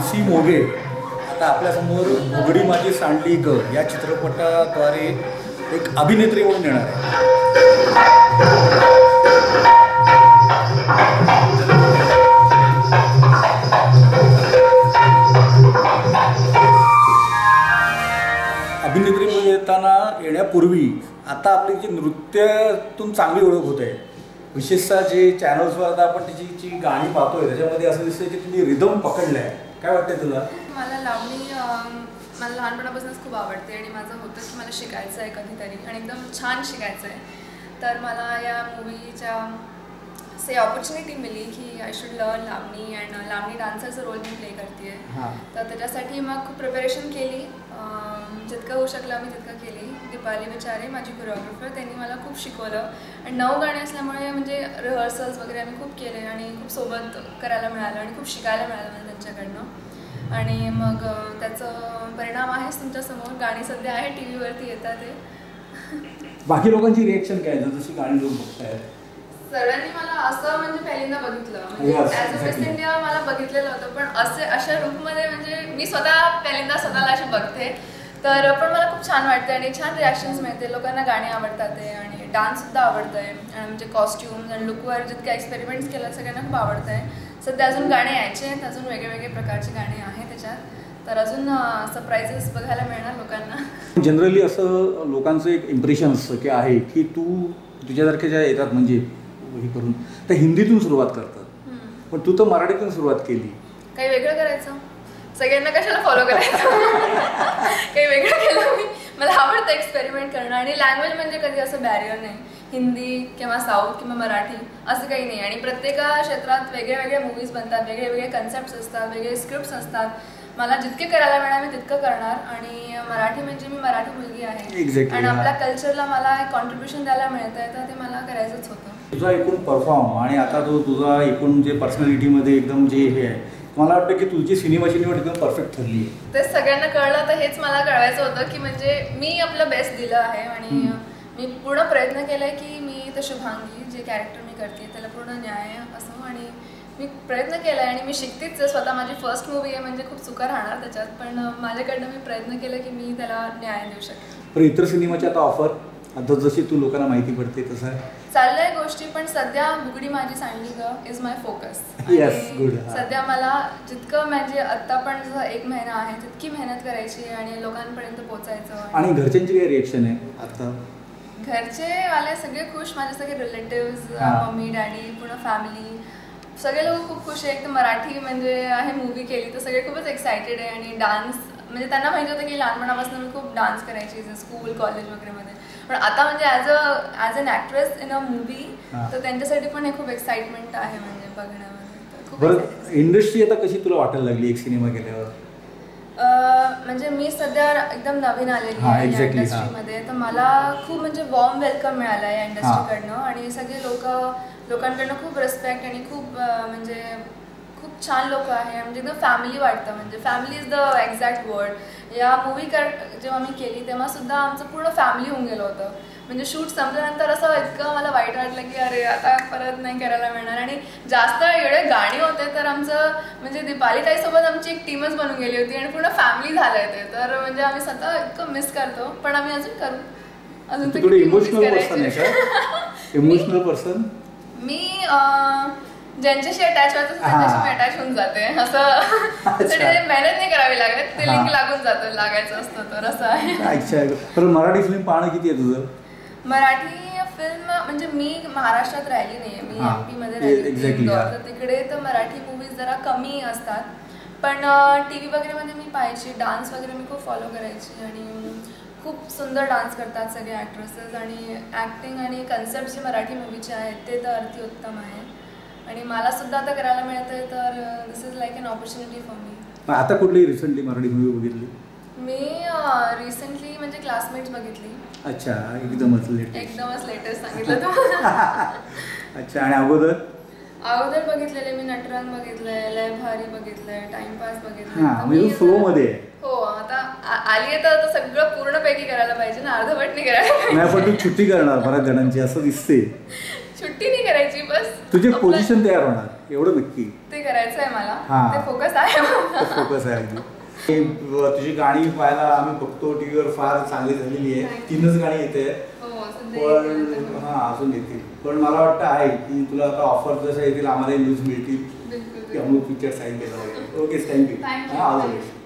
तुलसी मोघे आता आपल्यासमोर घुगडी माझी सांडली ग या चित्रपटाद्वारे एक अभिनेत्री म्हणून येणार आहे. अभिनेत्रीमध्ये येण्यापूर्वी आता आपली जी नृत्यातून चांगली ओळख होत आहे, विशेषतः जे चॅनल्सवर आता आपण तिची जी गाणी पाहतोय त्याच्यामध्ये असं दिसतंय की तुम्ही रिदम पकडलाय. काय वाटतंय तुला? मला लावणी मला लहानपणापासूनच खूप आवडते आणि माझं होतं की मला शिकायचं आहे कधीतरी आणि एकदम छान शिकायचं आहे. तर मला या मूवीच्या से ऑपॉर्च्युनिटी मिली की I should learn lavani and लावणी डान्सरचा रोल मी प्ले करते आहे. तर त्याच्यासाठी मग खूप प्रिपरेशन केली, जितकं होऊ शकलं मी तितकं केली. दीपाली विचारे माझी कोरिओग्राफर, त्यांनी मला खूप शिकवलं आणि 9 गाणी असल्यामुळे म्हणजे रिहर्सल्स वगैरे आम्ही खूप केले आणि खूप सोबत करायला मिळालं आणि खूप शिकायला मिळालं मला त्यांच्याकडनं. आणि मग त्याचं परिणाम आहेच तुमच्यासमोर. गाणी सध्या आहे टी व्हीवरती येतात ते. बाकी लोकांची रिएक्शन काय आहे जशी गाणी लोक बघतायत? सर्वांनी मला असं म्हणजे पहिल्यांदा बघितलं, म्हणजे ॲज अ मिस इंडिया मला बघितलेलं होतं, पण अशा रूपमध्ये म्हणजे मी स्वतःला अशी बघते. तर पण मला खूप छान वाटते आणि छान रिॲक्शन्स मिळते, लोकांना गाणी आवडतात ते आणि डान्ससुद्धा आवडतं आहे आणि म्हणजे कॉस्ट्युम्स आणि लुकवर जितके एक्सपेरिमेंट्स केलं सगळ्यांना खूप आवडतं आहे. सध्या अजून गाणे यायचे आहेत, अजून वेगळे प्रकारचे गाणे आहेत त्याच्यात, तर अजून सरप्राइजेस बघायला मिळणार लोकांना. जनरली असं लोकांचं एक इम्प्रेशन असतं की आहे की तुझ्यासारखे ज्या येतात म्हणजे हे करून तर हिंदीतून सुरुवात करतात, पण तू तर मराठीतून सुरुवात केली. काही वेगळं करायचं, सगळ्यांना कशाला फॉलो करायचं. काही वेगळं केलं मी. मला आवडतं एक्सपेरिमेंट करणं आणि लँग्वेज म्हणजे कधी असं बॅरियर नाही. हिंदी किंवा साऊथ किंवा मराठी असं काही नाही आणि प्रत्येक क्षेत्रात वेगळ्या मूवीज बनतात, वेगळे कन्सेप्ट्स असतात, वेगळे स्क्रिप्ट्स असतात. मला जितके करायला मिळणार मी तितकं करणार आणि मराठी म्हणजे मी मराठी मुलगी आहे आणि आपल्या कल्चरला मला एक कॉन्ट्रीब्युशन द्यायला मिळतं आहे, तर ते मला करायचंच होतं. तुझा एकूण परफॉर्म आणि आता जो तुझा एकूण जे पर्सनॅलिटीमध्ये एकदम जे हे आहे, मला वाटतं की तुझी सिनेमाची निवड एकदम परफेक्ट ठरली आहे. ते सगळ्यांना कळलं, तर हेच मला कळवायचं होतं की म्हणजे मी आपलं बेस्ट दिलं आहे आणि मी पूर्ण प्रयत्न केला आहे की मी तर शुभांगी जे कॅरेक्टर मी करते त्याला पूर्ण न्याय असो आणि मी प्रयत्न केला आहे आणि मी शिकतेच. स्वतः माझी फर्स्ट मूवी आहे म्हणजे खूप चुका राहणार त्याच्यात, पण माझ्याकडनं मी प्रयत्न केला की मी त्याला न्याय देऊ शकेन. पण इतर सिनेमाची आता ऑफर आता जशी तू लोकांना माहिती पडते तसं चाललंय गोष्टी, पण सध्या घुगडी माझी सांडली ग इज माय फोकस. सध्या मला जितकं म्हणजे आता पण जसं 1 महिना आहे तितकी मेहनत करायची आणि लोकांपर्यंत पोहोचायचं. आणि घरच्यांची काय रिएक्शन आहे आता? घरचे वाले सगळे खुश, माझे सगळे रिलेटिव्स, मम्मी डॅडी पूर्ण फॅमिली सगळे लोक खूप खुश आहे. एक मराठी म्हणजे आहे मूवी केली तर सगळे खूपच एक्सायटेड आहे आणि डान्स म्हणजे त्यांना माहिती होतं की लहानपणापासून मी खूप डान्स करायची स्कूल कॉलेज वगैरेमध्ये, पण आता म्हणजे as an actress in a movie तर त्यांच्यासाठी पण हे खूप एक्साइटमेंट आहे म्हणजे बघण्यामध्ये. इंडस्ट्री आता कशी तुला वाटायला लागली एक सिनेमा केल्यावर? म्हणजे मी सध्या एकदम नवीन आलेली आहे या इंडस्ट्रीमध्ये, तर मला खूप म्हणजे वॉर्म वेलकम मिळालं आहे या इंडस्ट्रीकडनं आणि सगळे लोकांकडनं खूप रिस्पेक्ट आणि खूप म्हणजे खूप छान लोक आहे म्हणजे एकदम फॅमिली वाटतं. म्हणजे family is the exact word. या मूवी जेव्हा मी केली तेव्हा सुद्धा आमचं पूर्ण फॅमिली होऊन गेलं होतं. म्हणजे शूट संपल्यानंतर असं इतकं मला वाईट वाटलं की अरे आता परत नाही करायला मिळणार आणि जास्त एवढे गाणी होते तर आमचं म्हणजे दीपाली ताईसोबत आमची एक टीमच बनून गेली होती आणि पूर्ण फॅमिली झालंय ते, तर म्हणजे आम्ही स्वतः इतकं मिस करतो, पण आम्ही अजून करू. अजून तर इमोशनल पर्सन मी ज्यांच्याशी अटॅच व्हायचं त्यांच्याशी मी अटॅच होऊन जाते. असं मेहनत नाही करावी लागत, ते लिंक लागून जातं लागायचं असतं, तर असं आहे. अच्छा, मराठी फिल्म पाहणं किती आहे तुझं? मराठी फिल्म म्हणजे मी महाराष्ट्रात राहिली नाहीये, मी MP मध्ये राहिली, तर तिकडे तर मराठी मूवीज जरा कमी असतात, पण TV वगैरेमध्ये मी पाहायची. डान्स वगैरे मी खूप फॉलो करायची आणि खूप सुंदर डान्स करतात सगळे ॲक्ट्रेसेस आणि ॲक्टिंग आणि कन्सेप्ट जे मराठी मूवीचे आहेत ते तर अतिउत्तम आहे आणि मला सुद्धा आता करायला मिळतंय, तर this is like an opportunity for me. आता कुठली रिसेंटली मराठी मूवी बघितली? मी रिसेंटली म्हणजे क्लासमेट्स बघितली. अच्छा, एकदमच लेटेस्ट सांगितलं तू. अच्छा, आणि अगोदर बघितलेले मी नटरंग बघितलंय, लय भारी बघितलंय, टाइमपास बघितलंय. म्हणजे फ्लो मध्ये. हो, आता आली आहे तर सगळं पूर्णपैकी करायला पाहिजे ना, अर्धवट नाही करायला पाहिजे. नाही, पण तू छुट्टी करणार बऱ्याच जणांची असं दिसते. सुट्टी नाही करायची, बस तुझे पोझिशन तयार होणार एवढं नक्की. ते करायचं आहे मला. हा. ते फोकस आहे मला. फोकस आहे अगदी. तुझी गाणी पाहायला आम्ही बघतो टीव्हीवर, फार चांगली झालेली आहे. 3च गाणी येते हो, पण हा अजून येतील. पण मला वाटतं आहे की तुला आता ऑफर जसं येतील आम्हाला न्यूज मिळतील, बिलकुल त्यामुळे पिक्चर साईन केलं. Okay, thank you. थँक्यू. हा, ऑल द बेस्ट.